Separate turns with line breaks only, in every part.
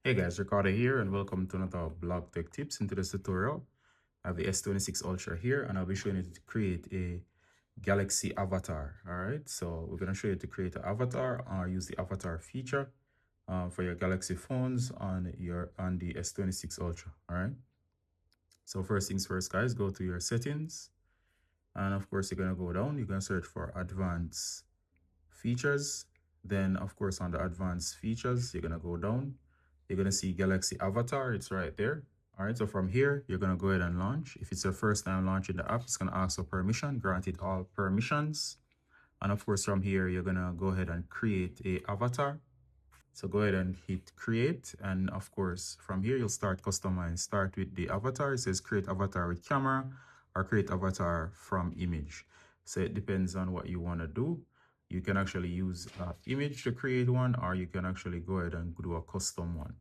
Hey guys, Ricardo here and welcome to another blog tech tips. In today's tutorial, I have the S26 Ultra here and I'll be showing you to create a Galaxy avatar. All right, so we're going to show you to create an avatar or use the avatar feature for your Galaxy phones on the S26 Ultra. All right, so first things first, guys, go to your settings and of course you're going to go down. You're going to search for advanced features. Then of course on the advanced features, you're going to go down. You're going to see Galaxy Avatar. It's right there. All right, so from here, you're going to go ahead and launch. If it's your first time launching the app, it's going to ask for permission. Grant it all permissions. And of course, from here, you're going to go ahead and create a avatar. So go ahead and hit create. And of course, from here, you'll start customize. Start with the avatar. It says create avatar with camera or create avatar from image. So it depends on what you want to do. You can actually use an image to create one, or you can actually go ahead and do a custom one.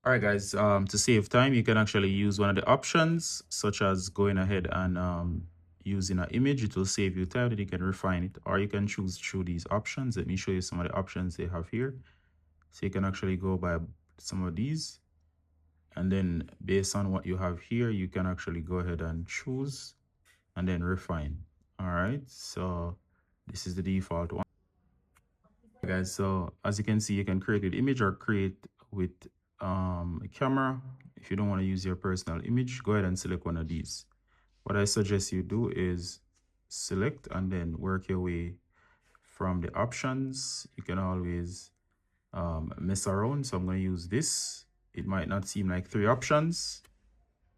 All right, guys, to save time, you can actually use one of the options, such as going ahead and using an image. It will save you time, and you can refine it, or you can choose through these options. Let me show you some of the options they have here. So you can actually go by some of these, and then based on what you have here, you can actually go ahead and choose and then refine. All right, so this is the default one. Guys, so as you can see, you can create with image or create with a camera. If you don't want to use your personal image, go ahead and select one of these. What I suggest you do is select and then work your way from the options. You can always mess around. So I'm going to use this. It might not seem like three options,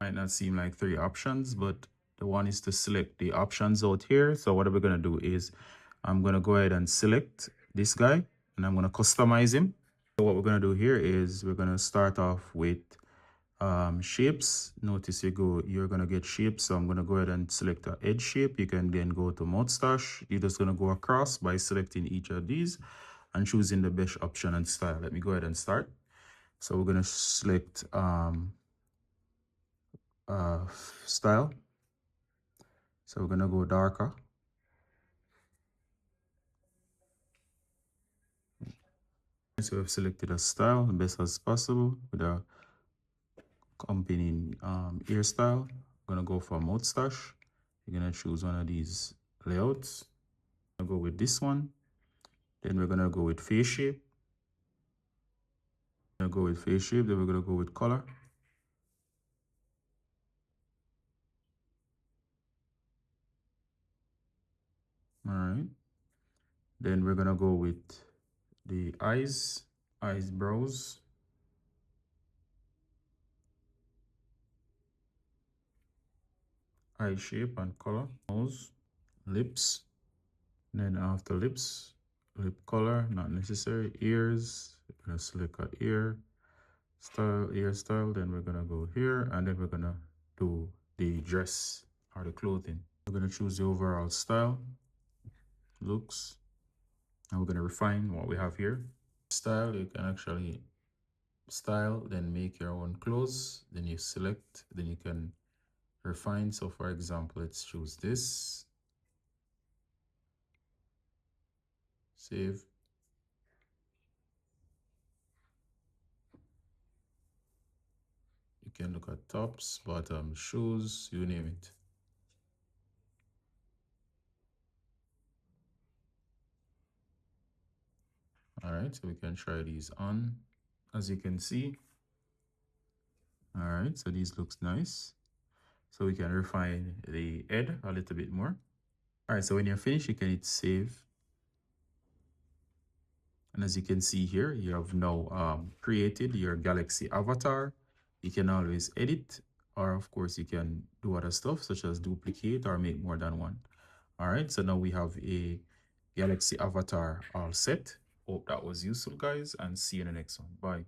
but the one is to select the options out here. So what we're going to do is I'm going to go ahead and select this guy and I'm going to customize him. So what we're going to do here is we're going to start off with shapes. Notice you're going to get shapes. So I'm going to go ahead and select an edge shape. You can then go to mustache. You're just going to go across by selecting each of these and choosing the best option and style. Let me go ahead and start. So we're going to select style. So we're going to go darker. So we've selected a style the best as possible with a accompanying hairstyle. I'm going to go for mustache. You're going to choose one of these layouts. I'll go with this one. Then we're going to go with face shape. Then we're going to go with color. All right. Then we're going to go with the eyes, brows. Eye shape and color. Nose, lips. Then after lips, lip color, not necessary. Ears, we're going to select an ear style, hairstyle. Then we're going to go here and then we're going to do the dress or the clothing. We're going to choose the overall style, looks, and we're going to refine what we have here. Style, you can actually style, then make your own clothes, then you select, then you can refine. So for example, let's choose this, save. You can look at tops, bottoms, shoes, you name it. All right, so we can try these on. As you can see, all right, so these looks nice. So we can refine the head a little bit more. All right, so when you're finished, you can hit save. And as you can see here, you have now created your Galaxy avatar. You can always edit, or of course you can do other stuff such as duplicate or make more than one. All right, so now we have a Galaxy avatar all set. Hope that was useful, guys, and see you in the next one. Bye.